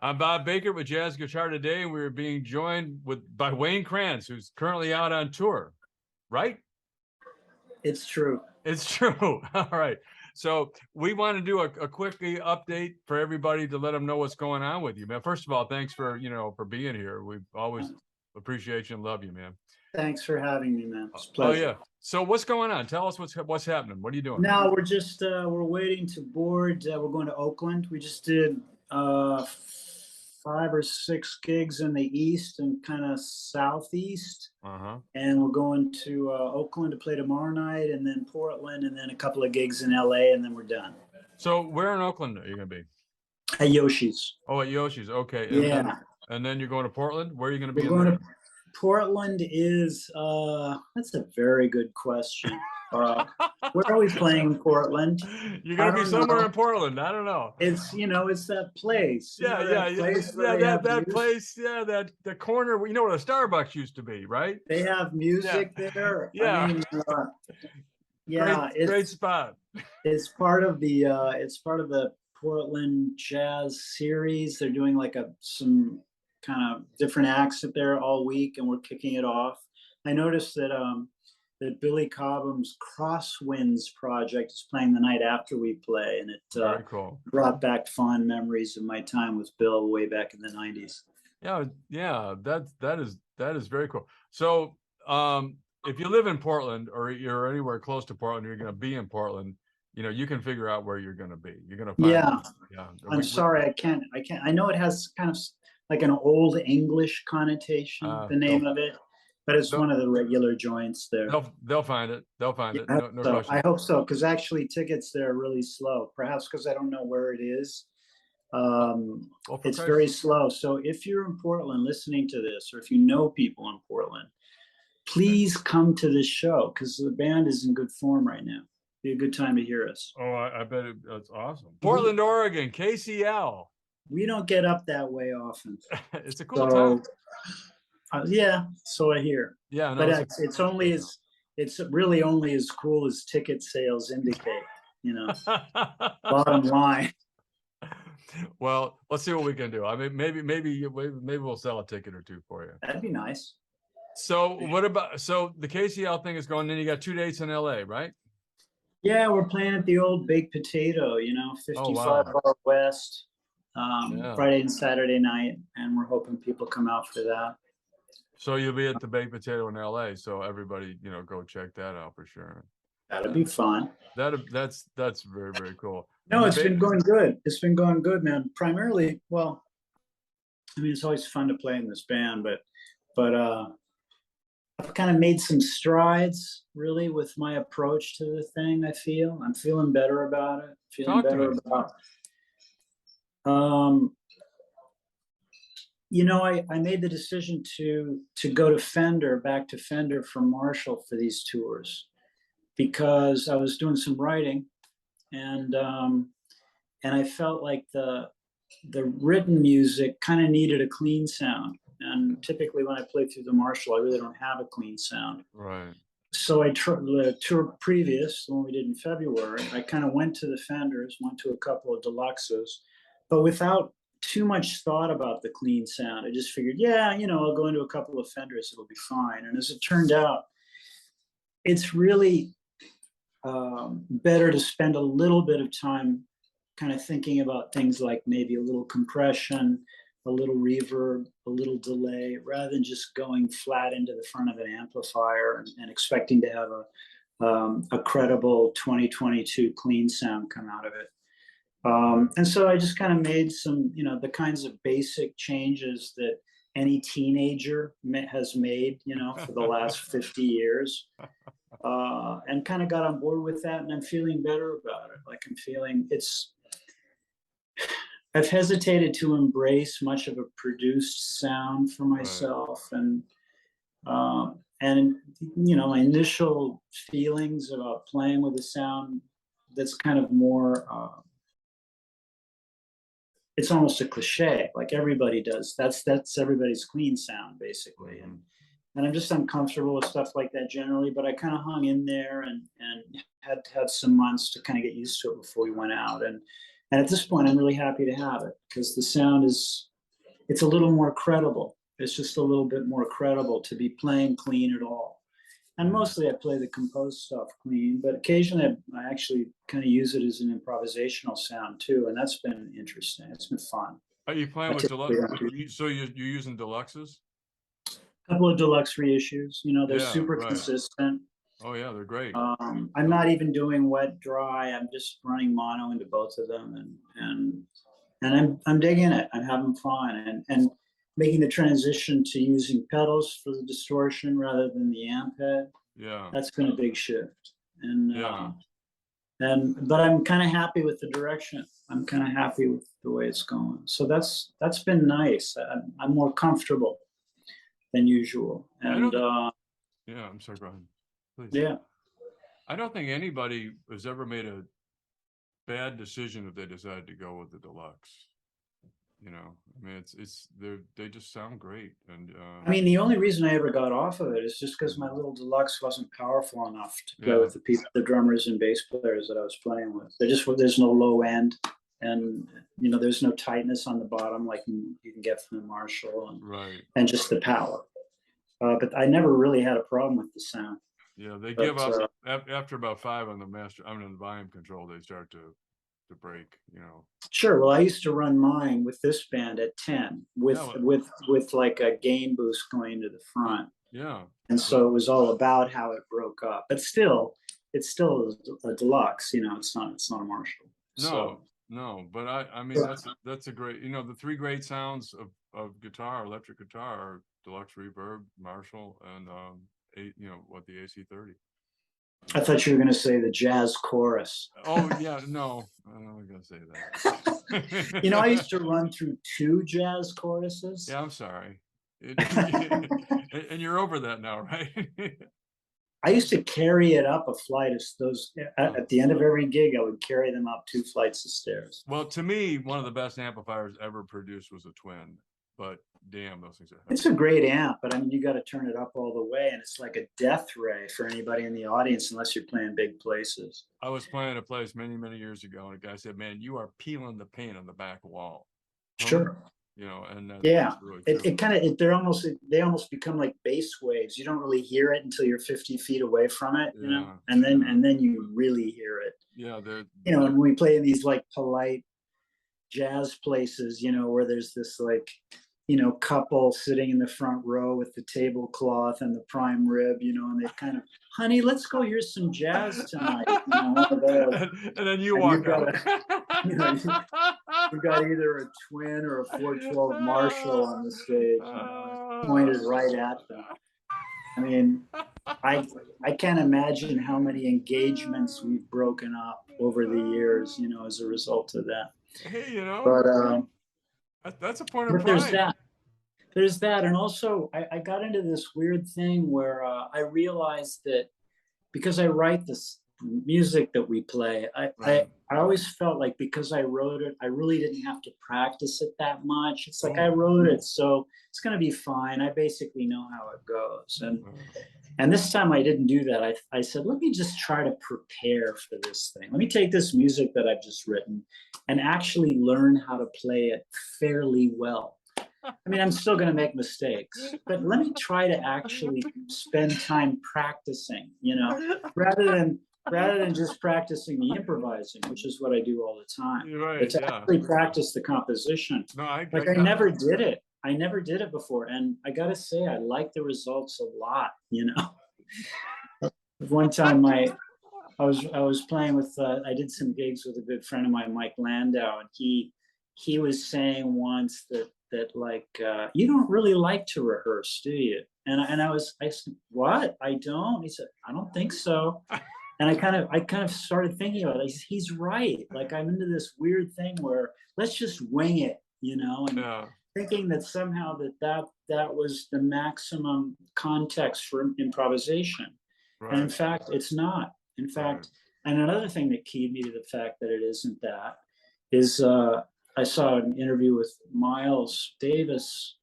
I'm Bob Bakert with Jazz Guitar Today, and we're being joined by Wayne Krantz, who's currently out on tour, right? It's true. It's true. All right. So we want to do a quick update for everybody to let them know what's going on with you, man. First of all, thanks for being here. We always appreciate you and love you, man. Thanks for having me, man. It's a pleasure. Oh yeah. So what's going on? Tell us what's happening. What are you doing? Now we're just we're waiting to board. We're going to Oakland. We just did 5 or 6 gigs in the east and kind of southeast. And we're going to Oakland to play tomorrow night, and then Portland, and then a couple of gigs in LA, and then we're done. So where in Oakland are you gonna be? At Yoshi's. Oh, at Yoshi's. Okay. Yeah. And then you're going to Portland. Where are you going to be? Portland is that's a very good question. Where are we playing in Portland? You're gonna be somewhere in Portland. I don't know. It's it's that place. That place. Yeah, that the corner. You know where the Starbucks used to be, right? They have music there. Yeah. I mean, great spot. It's part of the Portland Jazz series. They're doing like some kind of different acts there all week, and we're kicking it off. I noticed that that Billy Cobham's Crosswinds project is playing the night after we play, and it very cool. Brought back fond memories of my time with Bill way back in the 90s. Yeah, that is very cool. So if you live in Portland or you're anywhere close to Portland, you're going to be in Portland, you can figure out where you're going to be. You're going to find Yeah. I'm sorry, I can't. I know it has kind of like an old English connotation, the name of it, but it's one of the regular joints there. They'll find it. They'll find it. No question. I hope so, because actually tickets there are really slow. Perhaps because I don't know where it is. It's very slow. So if you're in Portland listening to this, or if you know people in Portland, please come to this show, because the band is in good form right now. Be a good time to hear us. Oh, I bet it's awesome. Portland, Oregon, KCL. We don't get up that way often. It's a cool time. Yeah, so I hear. Yeah, no, but it's really only as cool as ticket sales indicate. Bottom line. Well, let's see what we can do. I mean, maybe we'll sell a ticket or two for you. That'd be nice. So the KCL thing is going, then you got 2 dates in LA, right? Yeah, we're playing at the old Baked Potato, 55 Bar West, Friday and Saturday night, and we're hoping people come out for that. So you'll be at the Baked Potato in LA, so everybody, go check that out for sure. That'd be fun. That's very, very cool. No, it's been going good. It's been going good, man. Primarily, well, I mean, it's always fun to play in this band, but I've kind of made some strides, really, with my approach to the thing. I'm feeling better about it. I made the decision to go to back to Fender from Marshall for these tours, because I was doing some writing, and I felt like the written music kind of needed a clean sound. And typically when I play through the Marshall, I really don't have a clean sound. Right. So the tour previous, the one we did in February, I kind of went to the Fenders, went to a couple of deluxes, but without too much thought about the clean sound. I just figured, I'll go into a couple of Fenders, it'll be fine. And as it turned out, it's really better to spend a little bit of time kind of thinking about things like maybe a little compression, a little reverb, a little delay, rather than just going flat into the front of an amplifier and expecting to have a credible 2022 clean sound come out of it. And so I just kind of made some, the kinds of basic changes that any teenager has made, for the last 50 years, and kind of got on board with that. And I'm feeling better about it. Like I've hesitated to embrace much of a produced sound for myself, and my initial feelings about playing with a sound that's kind of more, it's almost a cliche, like everybody does. That's everybody's clean sound, basically. And I'm just uncomfortable with stuff like that generally, but I kind of hung in there and had some months to kind of get used to it before we went out. And at this point, I'm really happy to have it, because the sound is it's a little more credible. It's just a little bit more credible to be playing clean at all. And mostly I play the composed stuff clean, but occasionally I actually kind of use it as an improvisational sound too, and that's been interesting. It's been fun. Are you playing with deluxe? So you're using deluxes? A couple of deluxe reissues. You know, they're Yeah, super right. consistent. Oh yeah, they're great. I'm not even doing wet dry. I'm just running mono into both of them, and I'm digging it. I'm having fun, and making the transition to using pedals for the distortion rather than the amp head. Yeah, That's been a big shift. And yeah. but I'm kind of happy with the direction. I'm kind of happy with the way it's going. So that's been nice. I'm more comfortable than usual. And yeah, I'm sorry, go ahead. Please. Yeah. I don't think anybody has ever made a bad decision if they decided to go with the deluxe. You know, I mean, they just sound great. And I mean, the only reason I ever got off of it is just because my little deluxe wasn't powerful enough to play with the people, the drummers and bass players that I was playing with. There's no low end, and you know, there's no tightness on the bottom like you can get from the Marshall, and just the power. But I never really had a problem with the sound. Yeah, they give up after about 5 on the master. I mean, on the volume control, they start to break. You know. Sure. Well, I used to run mine with this band at 10 with like a gain boost going to the front. Yeah. And so it was all about how it broke up. But still, it's still a deluxe. You know, it's not a Marshall. No. But I mean, that's a great. You know, the 3 great sounds of guitar, electric guitar, are deluxe reverb, Marshall, and the AC30. I thought you were going to say the jazz chorus. Oh yeah, no, I'm not going to say that. You know, I used to run through 2 jazz choruses. Yeah, I'm sorry. And you're over that now, right? I used to carry it up a flight of those at the end of every gig. I would carry them up 2 flights of stairs. Well, to me, one of the best amplifiers ever produced was a Twin. But damn, those things are heavy. It's a great amp, but I mean, you got to turn it up all the way, and it's like a death ray for anybody in the audience unless you're playing big places. I was playing a place many, many years ago, and a guy said, "Man, you are peeling the paint on the back wall." Sure. You know, and yeah, really they almost become like bass waves. You don't really hear it until you're 50 feet away from it, you know, and then you really hear it. Yeah, you know, and we play in these like polite jazz places, you know, where there's this like, you know, couple sitting in the front row with the tablecloth and the prime rib, you know, and they kind of, honey, let's go hear some jazz tonight. You know, and then you walk out. You know, you got either a Twin or a 412 Marshall on the stage, you know, pointed right at them. I mean, I can't imagine how many engagements we've broken up over the years, you know, as a result of that. Hey, you know, but that's a point of pride. There's that. And also I got into this weird thing where I realized that because I write this music that we play, I always felt like because I wrote it, I really didn't have to practice it that much. It's like I wrote it, so it's going to be fine. I basically know how it goes. And this time I didn't do that. I said, let me just try to prepare for this thing. Let me take this music that I've just written and actually learn how to play it fairly well. I mean, I'm still going to make mistakes, but let me try to actually spend time practicing, you know, rather than just practicing the improvising, which is what I do all the time. Right, but to actually practice the composition. No, I never did it. I never did it before. And I got to say, I like the results a lot, you know. One time I was playing with, I did some gigs with a good friend of mine, Mike Landau, and he was saying once that like, you don't really like to rehearse, do you? And I said, what? I don't. He said, I don't think so. And I kind of started thinking about it. He's right. Like, I'm into this weird thing where let's just wing it, you know, and thinking that somehow that was the maximum context for improvisation. Right. And in fact, it's not. In fact, and another thing that keyed me to the fact that it isn't that is I saw an interview with Miles Davis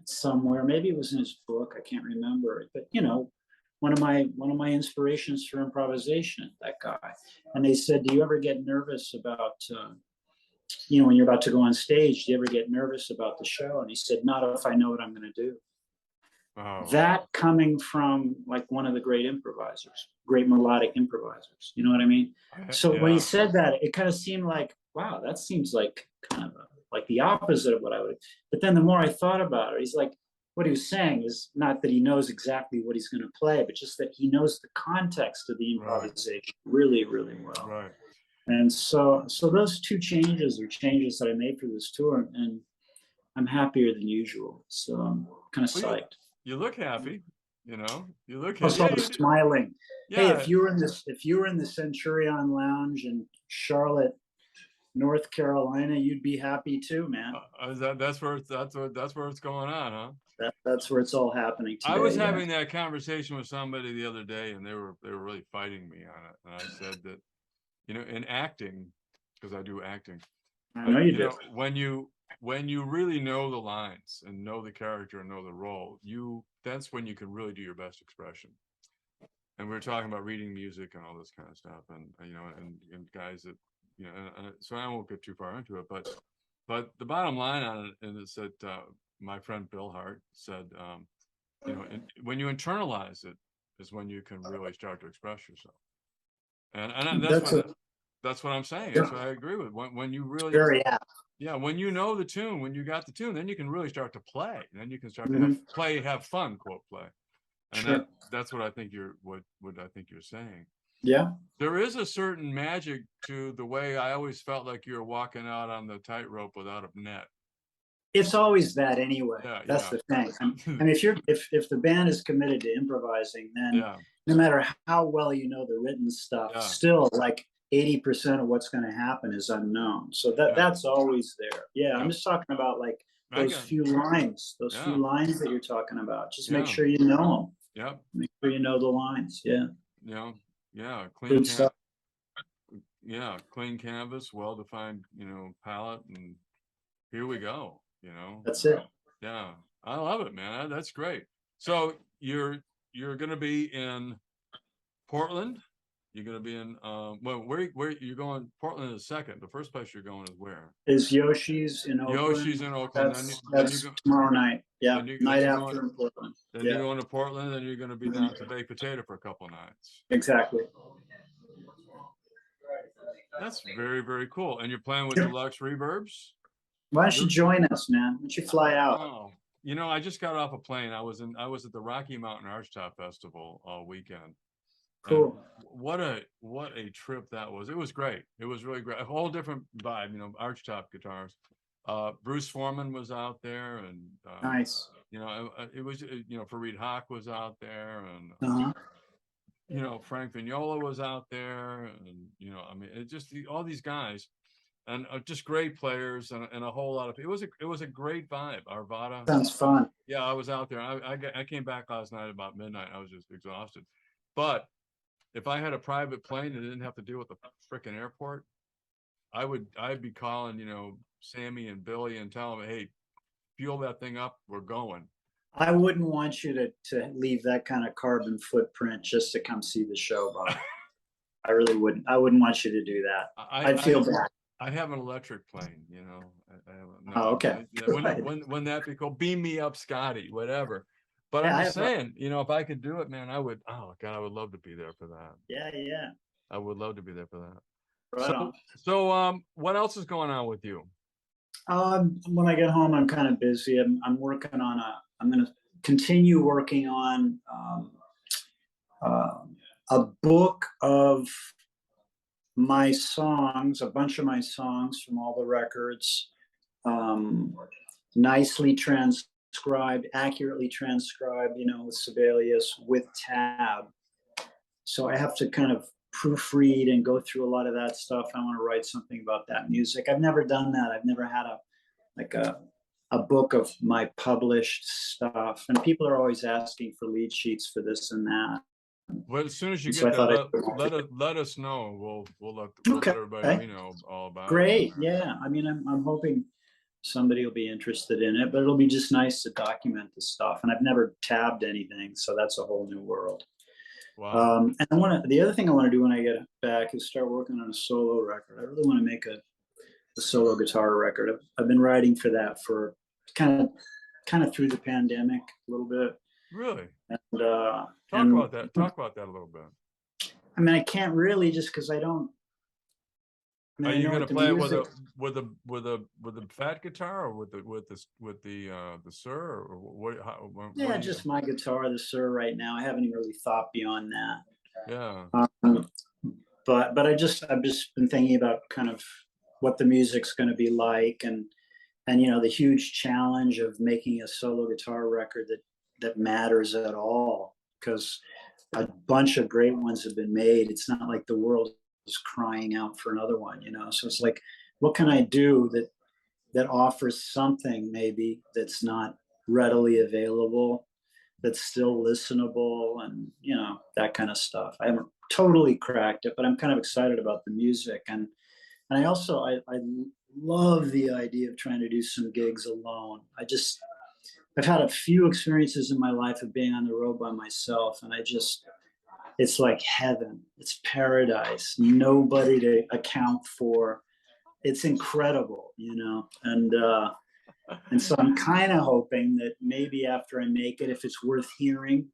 somewhere. Maybe it was in his book. I can't remember. But, you know, one of my inspirations for improvisation, that guy. And they said, do you ever get nervous about you know, when you're about to go on stage, do you ever get nervous about the show? And he said, not if I know what I'm going to do. Oh, That coming from like one of the great improvisers, great melodic improvisers. You know what I mean? So when he yeah, said that, it kind of seemed like, wow, that seems like kind of like the opposite of what I would. But then the more I thought about it, he's like, what he was saying is not that he knows exactly what he's going to play, but just that he knows the context of the improvisation really, really well. right. And so those two changes are changes that I made for this tour, and I'm happier than usual. So I'm kind of psyched. You look happy, you know. You look I happy. saw the smiling. Hey, Yeah. if you were in the Centurion Lounge in Charlotte, North Carolina, you'd be happy too, man. That's where it's going on, huh? That's where it's all happening today. I was having that conversation with somebody the other day, and they were really fighting me on it. And I said that, you know, in acting, because I do acting, I know you do. When you really know the lines and know the character and know the role, that's when you can really do your best expression. And we were talking about reading music and all this kind of stuff, and you know, and guys that, you know, and so I won't get too far into it, but the bottom line on it is that my friend Bill Hart said, you know, when you internalize it is when you can really start to express yourself, and that's what I'm saying. That's what I agree with. When you really very apt. Yeah, when you know the tune, when you got the tune, then you can really start to play. Then you can start to have fun, quote play, and that's what I think what I think you're saying. Yeah, there is a certain magic to the way I always felt like you were walking out on the tightrope without a net. it's always that anyway. Yeah, that's the thing. I mean, if the band is committed to improvising, then no matter how well you know the written stuff, still like 80% of what's going to happen is unknown. So that's always there. Yeah, I'm just talking about like those few lines that you're talking about. Just make sure you know them. Yep. Make sure you know the lines. Yeah. Yeah. Clean stuff. Yeah, clean canvas, well-defined, you know, palette, and here we go. You know. That's it. Yeah, I love it, man. That's great. So you're going to be in Portland. You're going to be in where you're going? Portland is second. The first place you're going is where? Is Yoshi's in Oakland. Yoshi's in Oakland. That's tomorrow night. Yeah, night after in Portland. Then you're going to Portland, and you're going to be down to Baked Potato for a couple nights. Exactly. That's very, very cool. And you're playing with Deluxe Reverbs? Why don't you join us, man? Why don't you fly out? Oh, you know, I just got off a plane. I was at the Rocky Mountain Archtop Festival all weekend. Cool. And what a trip that was. It was great. It was really great. A whole different vibe, you know, Archtop guitars. Bruce Foreman was out there, and nice. You know, it was, you know, Fareed Haq was out there, and you know, Frank Vignola was out there, and you know, I mean, it just all these guys, and just great players, and a whole lot of. It was a great vibe. Arvada. Sounds fun. Yeah, I was out there. I came back last night about midnight. I was just exhausted, but if I had a private plane and didn't have to deal with the frickin' airport, I'd be calling, you know, Sammy and Billy and telling them, hey, fuel that thing up, we're going. I wouldn't want you to leave that kind of carbon footprint just to come see the show, Bob. I really wouldn't. I wouldn't want you to do that. I'd feel bad. I have an electric plane, you know. Okay. When that be called, beam me up, Scotty, whatever. But I'm just saying, you know, if I could do it, man, I would. Oh God, I would love to be there for that. Yeah. I would love to be there for that. Right so what else is going on with you? When I get home, I'm kind of busy. I'm working on I'm going to continue working on a book of my songs, a bunch of my songs from all the records, nicely transcribed, accurately transcribed, you know, with Sibelius, with tab. So I have to kind of proofread and go through a lot of that stuff. I want to write something about that music. I've never done that. I've never had a book of my published stuff, and people are always asking for lead sheets for this and that. Well, as soon as you get that, let us know. We'll let everybody know all about it. Great. Yeah. I mean, I'm hoping somebody will be interested in it, but it'll be just nice to document the stuff. And I've never tabbed anything, so that's a whole new world. Wow. And the other thing I want to do when I get back is start working on a solo record. I really want to make the solo guitar record. I've been writing for that for kind of through the pandemic a little bit. Really? And talk about that. Talk about that a little bit. I mean, I can't really, just because I don't. I mean, Are you going to play music, with a fat guitar, or with the Sir, or what? Yeah, just my guitar, the Sir, right now. I haven't really thought beyond that. Yeah. But I've just been thinking about kind of what the music's going to be like, and the huge challenge of making a solo guitar record that matters at all, because a bunch of great ones have been made. It's not like the world is crying out for another one, so it's like, what can I do that offers something maybe that's not readily available, that's still listenable, and that kind of stuff. I haven't totally cracked it, but I'm kind of excited about the music, and I also I love the idea of trying to do some gigs alone. I've had a few experiences in my life of being on the road by myself, and it's like heaven. It's paradise. Nobody to account for. It's incredible, and so I'm kind of hoping that maybe after I make it, if it's worth hearing,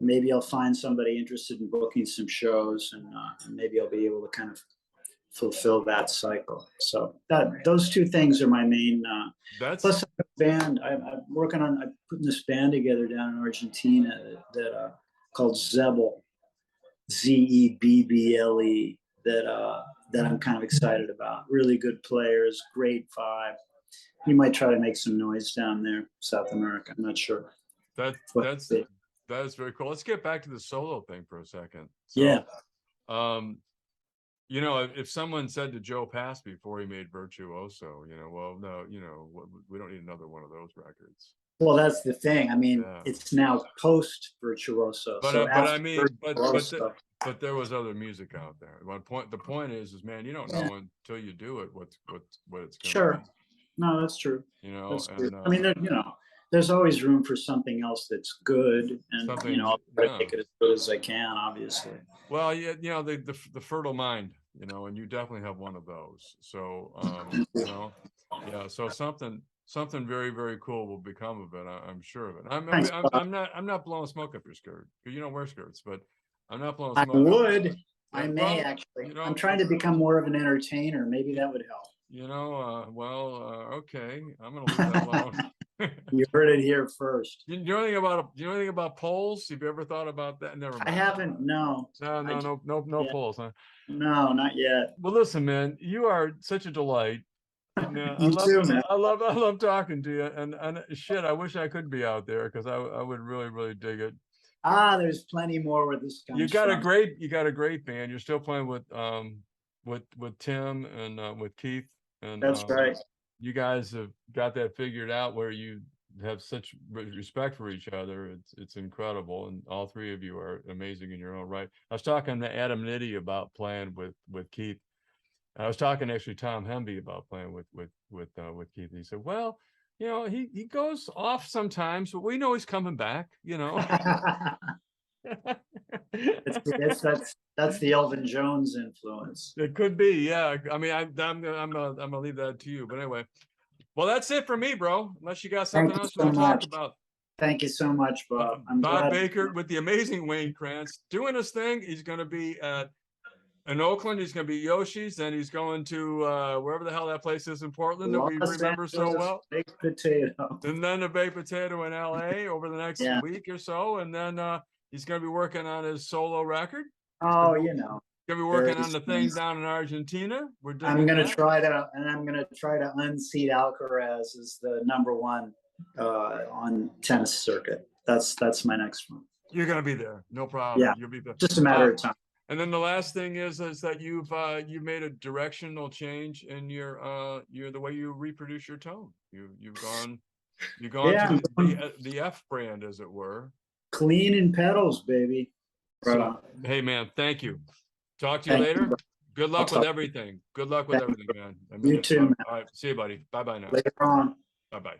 maybe I'll find somebody interested in booking some shows, and maybe I'll be able to kind of fulfill that cycle. So those two things are my main. Plus, a band. I'm putting this band together down in Argentina that called Zebble, Zebble. That I'm kind of excited about. Really good players, great vibe. You might try to make some noise down there, South America. I'm not sure. That is very cool. Let's get back to the solo thing for a second. So, yeah. If someone said to Joe Pass before he made Virtuoso, well, no, we don't need another one of those records. Well, that's the thing. I mean, it's now post Virtuoso. But so I mean, Virtuoso, but there was other music out there. The point is, man, you don't know until you do it what it's going sure. to be. No, that's true. That's true. I mean, there's always room for something else that's good, and I'll try to make it as good as I can, obviously. Well, the fertile mind, and you definitely have one of those. So, so something very, very cool will become of it. I'm sure of it. I'm not blowing smoke up your skirt, because you don't wear skirts, but I'm not blowing smoke. I would. I may actually. I'm trying to become more of an entertainer. Maybe that would help. Okay. I'm gonna leave that alone. You heard it here first. Do you know anything about polls? Have you ever thought about that? Never mind. I haven't. No. No polls, huh? No, not yet. Well, listen, man, you are such a delight. And, you too, man. I love talking to you, and shit, I wish I could be out there, because I would really, really dig it. There's plenty more where this comes You got from. a great band. You're still playing with Tim and with Keith, and that's right. You guys have got that figured out, where you have such respect for each other. It's incredible, and all three of you are amazing in your own right. I was talking to Adam Nitty about playing with Keith. I was talking to actually Tom Hemby about playing with Keith. And he said, well, he goes off sometimes, but we know he's coming back. That's the Elvin Jones influence. It could be, yeah. I mean, I'm gonna leave that to you. But anyway, well, that's it for me, bro. Unless you got something else you want to talk about. Thank you so much, Bob. Bob Bakert with the amazing Wayne Krantz doing his thing. He's going to be in Oakland. He's going to be Yoshi's. Then he's going to wherever the hell that place is in Portland that we remember so well. Baked potato. And then the baked potato in LA over the next week or so. And then he's going to be working on his solo record. Oh, Going to be working on the thing down in Argentina. I'm going to try to unseat Alcaraz as the #1 on tennis circuit. That's my next one. You're going to be there, no problem. Yeah, you'll be there. Just a matter of time. And then the last thing is that you've made a directional change in your the way you reproduce your tone. You've gone to the F brand, as it were. Clean in pedals, baby. Right on. Hey, man, thank you. Talk to you later. Good luck with everything. Good luck with everything, man. You too, man. All right, see you, buddy. Bye-bye now. Later on. Bye-bye.